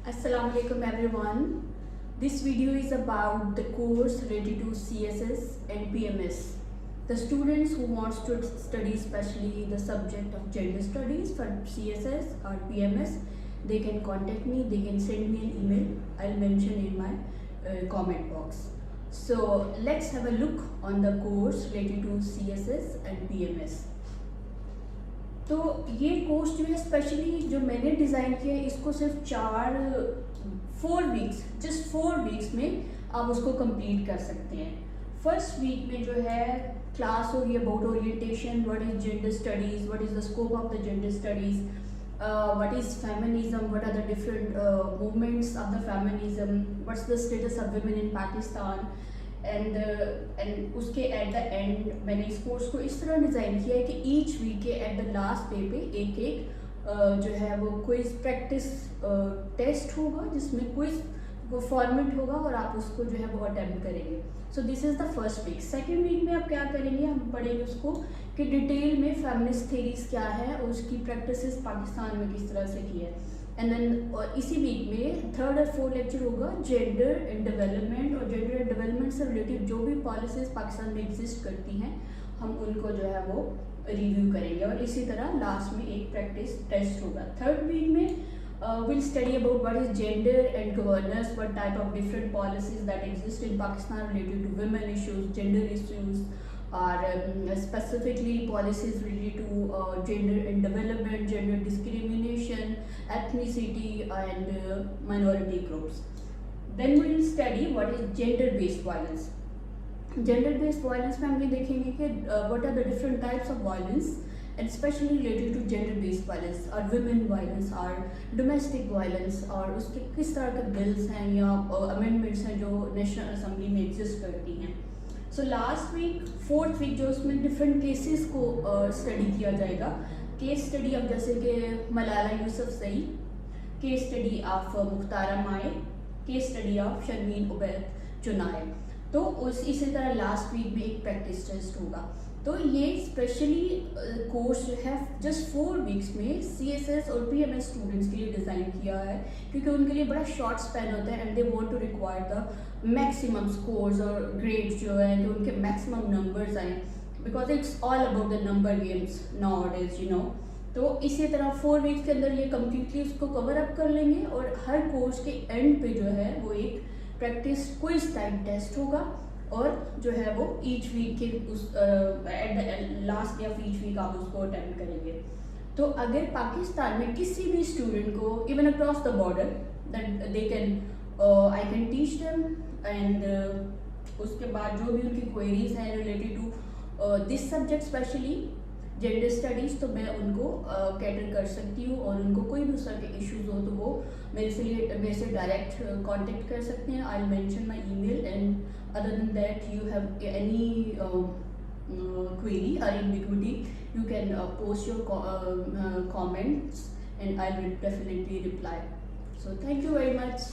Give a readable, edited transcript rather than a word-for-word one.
Assalamu alaikum everyone. This video is about the course related to CSS and PMS. The students who wants to study especially the subject of gender studies for CSS or PMS, they can contact me, they can send me an email. I'll mention in my comment box. So let's have a look on the course related to CSS and PMS. तो ये course जो है specially जो मैंने design किया है इसको सिर्फ 4 वीक्स जस्ट 4 वीक्स में आप उसको कंप्लीट कर सकते हैं। फर्स्ट वीक में जो है क्लास होगी about orientation, what is gender studies, what is the scope of the gender studies, what is feminism, what are the different movements of the feminism, what's the status of women in Pakistan, and उसके at the end मैंने इस course को इस तरह design किया है कि each week के एट द लास्ट डे पे एक जो है वो क्विज प्रैक्टिस टेस्ट होगा जिसमें क्विज वो फॉर्मेट होगा और आप उसको जो है वो अटेम्प्ट करेंगे। So this is the first week. Second week में आप क्या करेंगे, हम पढ़ेंगे उसको कि डिटेल में फेमिनिस्ट थेरीज क्या है और उसकी प्रैक्टिसेस पाकिस्तान में किस तरह से की है। एंड देन इसी वीक में थर्ड और फोर्थ लेक्चर होगा जेंडर एंड डेवलपमेंट, और जेंडर एंड डेवलपमेंट से रिलेटेड जो भी पॉलिसीज पाकिस्तान में एग्जिस्ट करती हैं हम उनको जो है वो रिव्यू करेंगे। और इसी तरह लास्ट में एक प्रैक्टिस टेस्ट होगा। थर्ड वीक में we'll study about what is gender and governance, what type of different policies that exist in Pakistan related to women issues, gender issues, or specifically policies related to gender and development, gender discrimination, ethnicity and minority groups. Then we will study what is gender based violence. Gender based violence में हम ये देखेंगे कि what are the different types of violence and especially related to gender based violence or women violence or domestic violence, और उसके किस तरह के बिल्स हैं या अमेंडमेंट्स हैं जो नेशनल असेंबली में एग्जिस्ट करती हैं। So last week fourth week जो उसमें डिफरेंट केसेस को स्टडी किया जाएगा। केस स्टडी ऑफ जैसे कि Malala Yousafzai, case study of Mukhtaran Mai, case study of Sharmeen Obaid Chinoy. तो इसी तरह लास्ट वीक में एक प्रैक्टिस टेस्ट होगा। तो ये स्पेशली कोर्स जो है जस्ट 4 वीक्स में CSS और PMS स्टूडेंट्स के लिए डिज़ाइन किया है, क्योंकि उनके लिए बड़ा शॉर्ट स्पैन होता है and they want to require the maximum scores और ग्रेड्स जो है कि उनके मैक्सिमम नंबर्स आए, because it's all about the number games nowadays you know. तो इसी तरह 4 वीक्स के अंदर ये कम्प्लीटली उसको कवर अप कर लेंगे और हर कोर्स के एंड पे जो है वो एक प्रैक्टिस क्विज टाइप टेस्ट होगा और जो है वो ईच वीक के उस at the last day of each week आप उसको अटेम्प्ट करेंगे। तो अगर पाकिस्तान में किसी भी स्टूडेंट को even across the border that they can I can teach them and उसके बाद जो भी उनकी क्वेरीज हैं related to this subject specially gender studies, तो मैं उनको कैटर कर सकती हूँ और उनको कोई भी उस तरह के इश्यूज हो तो वो मेरे से डायरेक्ट कांटेक्ट कर सकते हैं। I mention my email and other than that you have any query or ambiguity you can post your comments and I will definitely reply. So thank you very much.